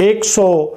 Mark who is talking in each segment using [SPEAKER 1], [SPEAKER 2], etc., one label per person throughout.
[SPEAKER 1] 100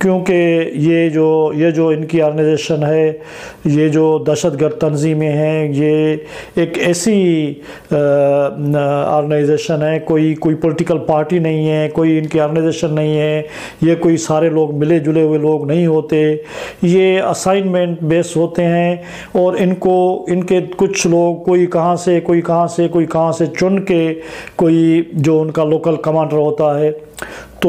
[SPEAKER 1] کیونکہ یہ جو ان کی آرگنائزیشن ہے، یہ جو دہشت گرد تنظیمیں ہیں، یہ ایک ایسی آرگنائزیشن ہے، کوئی پولیٹیکل پارٹی نہیں ہے، کوئی ان کی آرگنائزیشن نہیں ہے، یہ کوئی سارے لوگ ملے جلے ہوئے لوگ نہیں ہوتے، یہ اسائنمنٹ بیس ہوتے ہیں، اور ان کے کچھ لوگ کوئی کہاں سے چن کے کوئی جو ان کا لوکل کمانڈر ہوتا ہے تو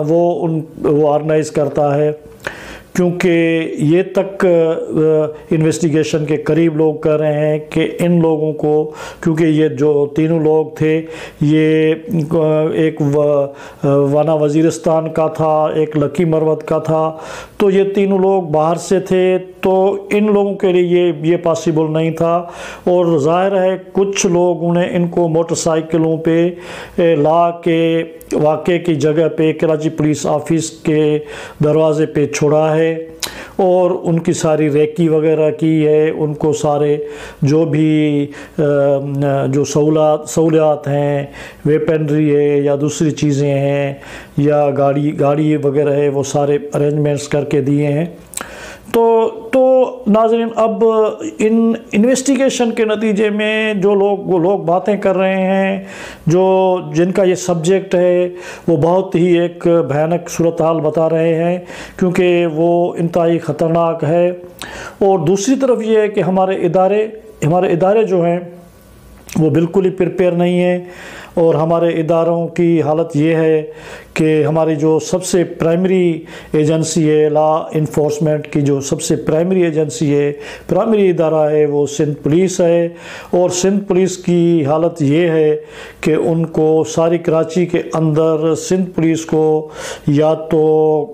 [SPEAKER 1] وہ آرگنائز کرتا ہے، کیونکہ یہ تک انویسٹیگیشن کے قریب لوگ کر رہے ہیں کہ ان لوگوں کو، کیونکہ یہ جو تینوں لوگ تھے، یہ ایک وانا وزیرستان کا تھا، ایک لکی مروت کا تھا، تو یہ تینوں لوگ باہر سے تھے، تو ان لوگوں کے لیے یہ پاسبل نہیں تھا، اور ظاہر ہے کچھ لوگوں نے ان کو موٹر سائیکلوں پہ لا کے واقعے کی جگہ پہ کراچی پولیس آفس کے دروازے پہ چھوڑا ہے، اور ان کی ساری ریکی وغیرہ کی ہے، ان کو سارے جو بھی جو سہولیات ہیں، ویپنری ہے یا دوسری چیزیں ہیں یا گاڑی وغیرہ ہے، وہ سارے ارینجمنٹس کر کے دیے ہیں۔ تو ناظرین، اب ان انویسٹیگیشن کے نتیجے میں جو لوگ باتیں کر رہے ہیں، جن کا یہ سبجیکٹ ہے، وہ بہت ہی ایک بھیانک صورتحال بتا رہے ہیں، کیونکہ وہ انتہائی خطرناک ہے۔ اور دوسری طرف یہ ہے کہ ہمارے ادارے جو ہیں وہ بالکل ہی پریپیئر نہیں ہیں، اور ہمارے اداروں کی حالت یہ ہے کہ ہماری جو سب سے پرائمری ایجنسی ہے، لا انفورسمنٹ کی جو سب سے پرائمری ایجنسی ہے، پرائمری ادارہ ہے، وہ سندھ پولیس ہے، اور سندھ پولیس کی حالت یہ ہے کہ ان کو ساری کراچی کے اندر سندھ پولیس کو یا تو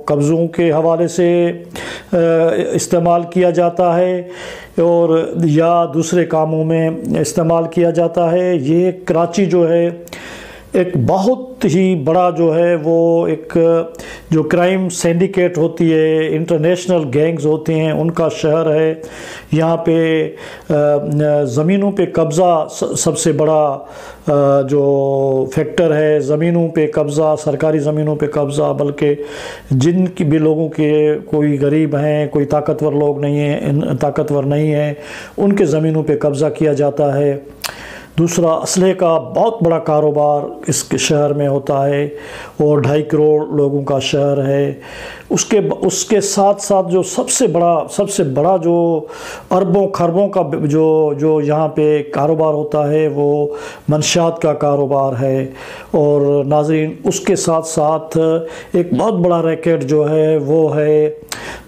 [SPEAKER 1] قبضوں کے حوالے سے استعمال کیا جاتا ہے، اور یا دوسرے کاموں میں استعمال کیا جاتا ہے۔ یہ کراچی جو ہے ایک بہت ہی بڑا جو ہے وہ ایک جو کرائم سینڈیکیٹ ہوتی ہے، انٹرنیشنل گینگز ہوتے ہیں، ان کا شہر ہے۔ یہاں پہ زمینوں پہ قبضہ سب سے بڑا جو فیکٹر ہے، زمینوں پہ قبضہ، سرکاری زمینوں پہ قبضہ، بلکہ جن کی بھی لوگوں کے کوئی غریب ہیں، کوئی طاقتور لوگ نہیں ہیں، ان کے زمینوں پہ قبضہ کیا جاتا ہے۔ دوسرا، اسلحے کا بہت بڑا کاروبار اس کے شہر میں ہوتا ہے، اور 2.5 کروڑ لوگوں کا شہر ہے۔ اس کے ساتھ ساتھ جو سب سے بڑا جو اربوں خربوں کا جو یہاں پہ کاروبار ہوتا ہے، وہ منشیات کا کاروبار ہے۔ اور ناظرین، اس کے ساتھ ساتھ ایک بہت بڑا ریکٹ جو ہے وہ ہے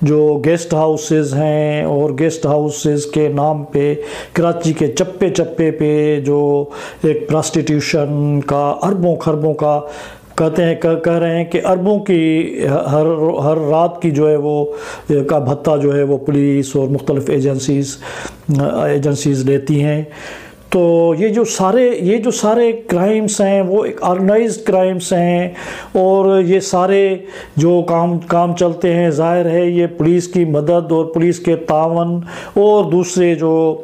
[SPEAKER 1] جو گیسٹ ہاؤسز ہیں، اور گیسٹ ہاؤسز کے نام پہ کراچی کے چپے چپے پہ جو ایک پراسٹیٹیوشن کا اربوں خربوں کا کہہ رہے ہیں کہ اربوں کی ہر رات کی جو ہے وہ کا بھتہ جو ہے وہ پولیس اور مختلف ایجنسیز لیتی ہیں۔ تو یہ جو سارے کرائمز ہیں وہ ایک آرگنائزڈ کرائمز ہیں، اور یہ سارے جو کام چلتے ہیں، ظاہر ہے یہ پولیس کی مدد اور پولیس کے تعاون اور دوسرے جو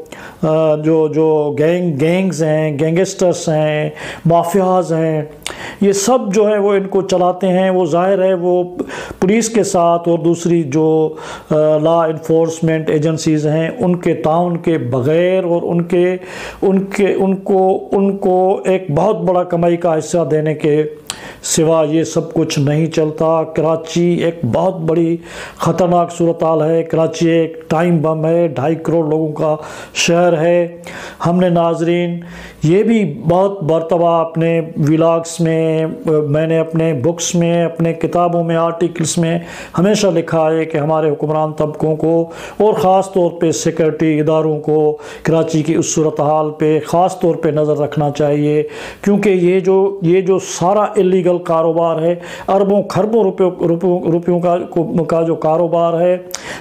[SPEAKER 1] گینگز ہیں، گینگسٹرز ہیں، مافیاز ہیں، یہ سب جو ہے وہ ان کو چلاتے ہیں۔ وہ ظاہر ہے وہ پولیس کے ساتھ اور دوسری جو لا انفورسمنٹ ایجنسیز ہیں ان کے تعاون کے بغیر، اور ان کو ایک بہت بڑا کمائی کا حصہ دینے کے سوا یہ سب کچھ نہیں چلتا۔ کراچی ایک بہت بڑی خطرناک صورتحال ہے۔ کراچی ایک ٹائم بم ہے، 2.5 کروڑ لوگوں کا شہر ہے۔ ہم نے ناظرین یہ بھی بہت مرتبہ اپنے ولاگس میں نے اپنے بکس میں، اپنے کتابوں میں، آرٹیکلز میں ہمیشہ لکھا ہے کہ ہمارے حکمران طبقوں کو اور خاص طور پہ سیکورٹی اداروں کو کراچی کی اس صورتحال پہ خاص طور پہ نظر رکھنا چاہیے، کیونکہ یہ جو سارا اللیگل کاروبار ہے، اربوں خربوں روپیوں کا جو کاروبار ہے،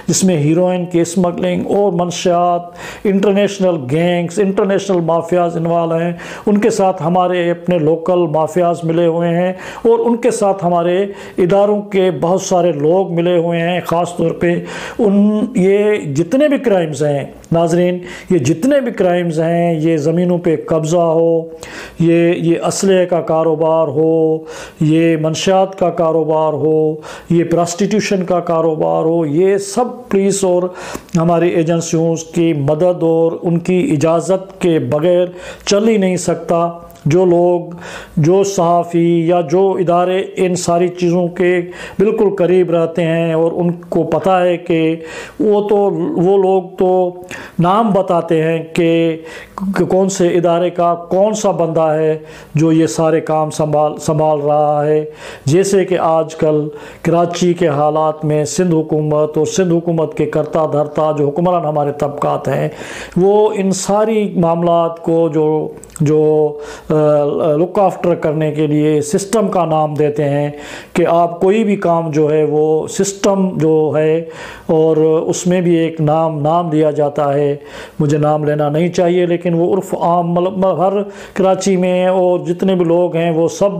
[SPEAKER 1] جس میں ہیروئن کی اسمگلنگ اور منشیات، international gangs, international mafias involve ہیں، ان کے ساتھ ہمارے اپنے لوکل مافیاز ملے ہوئے ہیں، اور ان کے ساتھ ہمارے اداروں کے بہت سارے لوگ ملے ہوئے ہیں۔ خاص طور پہ یہ جتنے بھی کرائمز ہیں، ناظرین یہ جتنے بھی کرائمز ہیں، یہ زمینوں پہ قبضہ ہو، یہ اسلحے کا کاروبار ہو، یہ منشیات کا کاروبار ہو، یہ پراسٹیٹیوشن کا کاروبار ہو، یہ سب پولیس اور ہماری ایجنسیوں کی مدد اور ان کی اجازت کے بغیر چل ہی نہیں سکتا۔ جو لوگ، جو صحافی یا جو ادارے ان ساری چیزوں کے بالکل قریب رہتے ہیں اور ان کو پتہ ہے کہ وہ لوگ تو نام بتاتے ہیں کہ کون سے ادارے کا کون سا بندہ ہے جو یہ سارے کام سنبھال رہا ہے۔ جیسے کہ آج کل کراچی کے حالات میں سندھ حکومت اور سندھ حکومت کے کرتا دھرتا جو حکمران ہمارے طبقات ہیں، وہ ان ساری معاملات کو جو لک آفٹر کرنے کے لیے سسٹم کا نام دیتے ہیں کہ آپ کوئی بھی کام جو ہے وہ سسٹم جو ہے، اور اس میں بھی ایک نام دیا جاتا ہے، مجھے نام لینا نہیں چاہیے لیکن وہ عرف عام ہر کراچی میں اور جتنے بھی لوگ ہیں وہ سب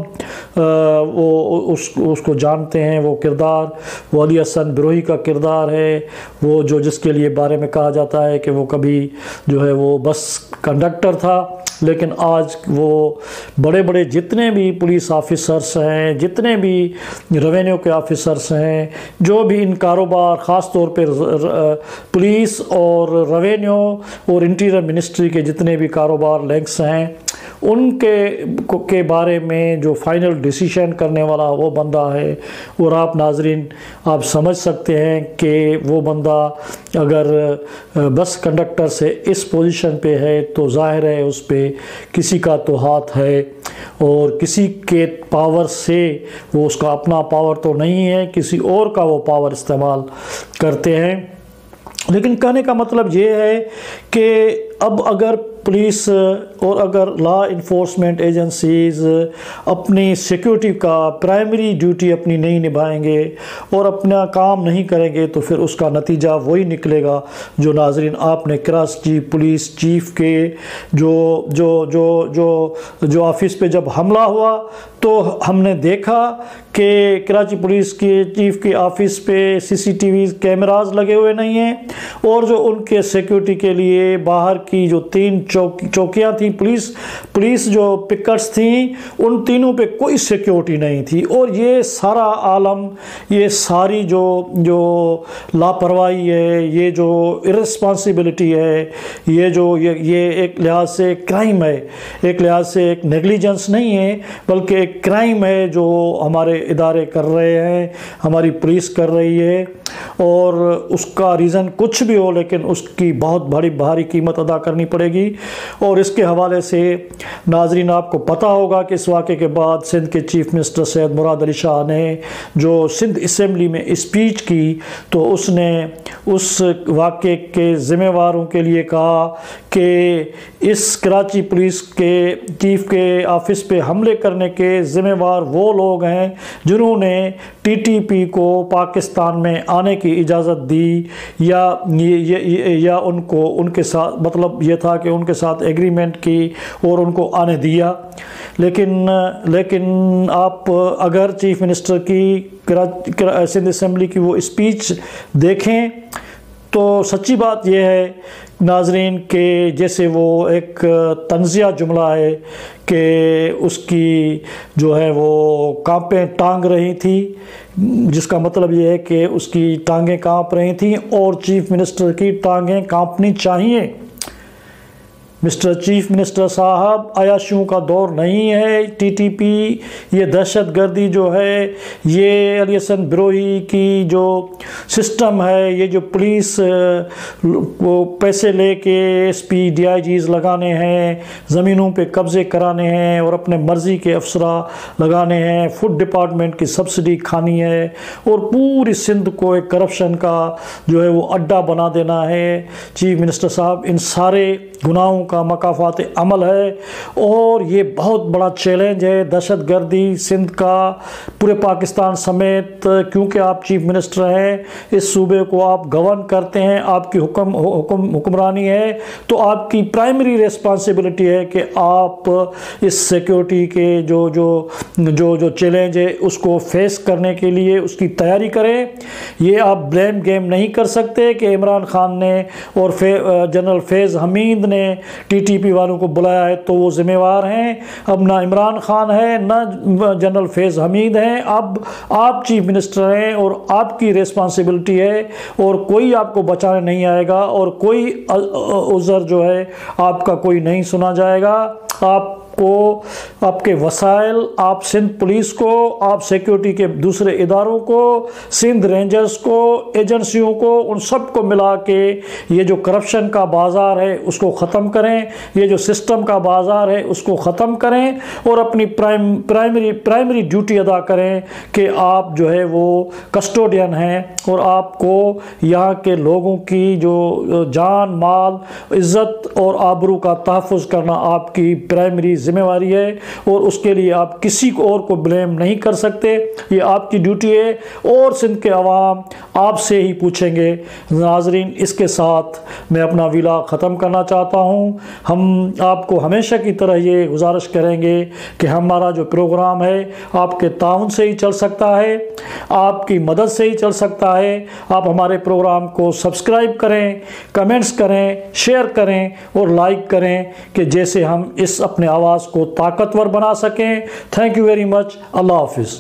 [SPEAKER 1] وہ اس کو جانتے ہیں۔ وہ کردار وہ علی حسن بروہی کا کردار ہے، وہ جس کے لیے بارے میں کہا جاتا ہے کہ وہ کبھی جو ہے وہ بس کنڈکٹر تھا، لیکن آج وہ بڑے بڑے جتنے بھی پولیس آفیسرس ہیں، جتنے بھی ریونیو کے آفیسرس ہیں، جو بھی ان کاروبار خاص طور پہ پولیس اور ریونیو اور انٹیریئر منسٹری کے جتنے بھی کاروبار لنکس ہیں، ان کے بارے میں جو فائنل ڈیسیشن کرنے والا وہ بندہ ہے۔ اور آپ ناظرین آپ سمجھ سکتے ہیں کہ وہ بندہ اگر بس کنڈکٹر سے اس پوزیشن پہ ہے تو ظاہر ہے اس پہ کسی کا تو ہاتھ ہے، اور کسی کے پاور سے، وہ اس کا اپنا پاور تو نہیں ہے، کسی اور کا وہ پاور استعمال کرتے ہیں۔ لیکن کہنے کا مطلب یہ ہے کہ اب اگر پولیس اور اگر لا انفورسمنٹ ایجنسیز اپنی سیکیورٹی کا پرائمری ڈیوٹی اپنی نہیں نبھائیں گے اور اپنا کام نہیں کریں گے تو پھر اس کا نتیجہ وہی نکلے گا جو ناظرین آپ نے کراچی پولیس چیف کے جو آفس پہ جب حملہ ہوا تو ہم نے دیکھا کہ کراچی پولیس کے چیف کے آفس پہ CCTV کیمراز لگے ہوئے نہیں ہیں، اور جو ان کے سیکیورٹی کے لیے باہر کی جو 3 چوکیاں تھیں، پولیس جو پکٹس تھیں، ان تینوں پہ کوئی سیکیورٹی نہیں تھی۔ اور یہ سارا عالم، یہ ساری جو لاپرواہی ہے، یہ جو ارسپانسبلٹی ہے، یہ ایک لحاظ سے کرائم ہے، ایک لحاظ سے ایک نیگلیجنس نہیں ہے بلکہ ایک کرائم ہے جو ہمارے ادارے کر رہے ہیں، ہماری پولیس کر رہی ہے۔ اور اس کا ریزن کچھ بھی ہو لیکن اس کی بہت بھاری قیمت ادا کرنی پڑے گی۔ اور اس کے حوالے سے ناظرین آپ کو پتہ ہوگا کہ اس واقعے کے بعد سندھ کے چیف منسٹر سید مراد علی شاہ نے جو سندھ اسمبلی میں اسپیچ کی تو اس نے اس واقعے کے ذمہ واروں کے لیے کہا کہ اس کراچی پولیس کے چیف کے آفس پہ حملے کرنے کے ذمہ وار وہ لوگ ہیں جنہوں نے TTP کو پاکستان میں آنے کی اجازت دی، یا ان کے ساتھ مطلب یہ تھا کہ ان کے ساتھ ایگریمنٹ کی اور ان کو آنے دیا۔ لیکن آپ اگر چیف منسٹر کی سندھ اسمبلی کی وہ اسپیچ دیکھیں تو سچی بات یہ ہے ناظرین کہ جیسے وہ ایک طنزیہ جملہ ہے کہ اس کی جو ہے وہ کانپیں ٹانگ رہی تھی، جس کا مطلب یہ ہے کہ اس کی ٹانگیں کانپ رہی تھیں اور چیف منسٹر کی ٹانگیں کانپنی چاہیے۔ مسٹر چیف منسٹر صاحب، عیاشیوں کا دور نہیں ہے، TTP یہ دہشت گردی جو ہے، یہ علی حسن بروہی کی جو سسٹم ہے، یہ جو پولیس کو پیسے لے کے SP DIGs لگانے ہیں، زمینوں پہ قبضے کرانے ہیں اور اپنے مرضی کے افسرہ لگانے ہیں، فوڈ ڈپارٹمنٹ کی سبسڈی کھانی ہے اور پوری سندھ کو ایک کرپشن کا جو ہے وہ اڈا بنا دینا ہے۔ چیف منسٹر صاحب ان سارے گناہوں کا مکافات عمل ہے، اور یہ بہت بڑا چیلنج ہے دہشت گردی سندھ کا پورے پاکستان سمیت، کیونکہ آپ چیف منسٹر ہیں، اس صوبے کو آپ گورن کرتے ہیں، آپ کی حکمرانی ہے، تو آپ کی پرائمری ریسپانسبلٹی ہے کہ آپ اس سیکیورٹی کے جو چیلنج ہے اس کو فیس کرنے کے لیے اس کی تیاری کریں۔ یہ آپ بلیم گیم نہیں کر سکتے کہ عمران خان نے اور جنرل فیض حمید نے ٹی ٹی پی والوں کو بلایا ہے تو وہ ذمہ وار ہیں۔ اب نہ عمران خان ہے نہ جنرل فیض حمید ہیں، اب آپ چیف منسٹر ہیں اور آپ کی ریسپانسبلٹی ہے، اور کوئی آپ کو بچانے نہیں آئے گا، اور کوئی عذر جو ہے آپ کا کوئی نہیں سنا جائے گا۔ آپ کو آپ کے وسائل، آپ سندھ پولیس کو، آپ سیکیورٹی کے دوسرے اداروں کو، سندھ رینجرز کو، ایجنسیوں کو، ان سب کو ملا کے یہ جو کرپشن کا بازار ہے اس کو ختم کریں، یہ جو سسٹم کا بازار ہے اس کو ختم کریں، اور اپنی پرائمری ڈیوٹی ادا کریں کہ آپ جو ہے وہ کسٹوڈین ہیں، اور آپ کو یہاں کے لوگوں کی جو جان مال عزت اور آبرو کا تحفظ کرنا آپ کی پرائمری ذمہ داری ہے، اور اس کے لیے آپ کسی کو اور کو بلیم نہیں کر سکتے، یہ آپ کی ڈیوٹی ہے، اور سندھ کے عوام آپ سے ہی پوچھیں گے۔ ناظرین، اس کے ساتھ میں اپنا ویلاگ ختم کرنا چاہتا ہوں۔ ہم آپ کو ہمیشہ کی طرح یہ گزارش کریں گے کہ ہمارا جو پروگرام ہے آپ کے تعاون سے ہی چل سکتا ہے، آپ کی مدد سے ہی چل سکتا ہے۔ آپ ہمارے پروگرام کو سبسکرائب کریں، کمنٹس کریں، شیئر کریں اور لائک کریں، کہ جیسے ہم اس اپنے آواز کو طاقتور بنا سکیں۔ Thank you very much. اللہ حافظ۔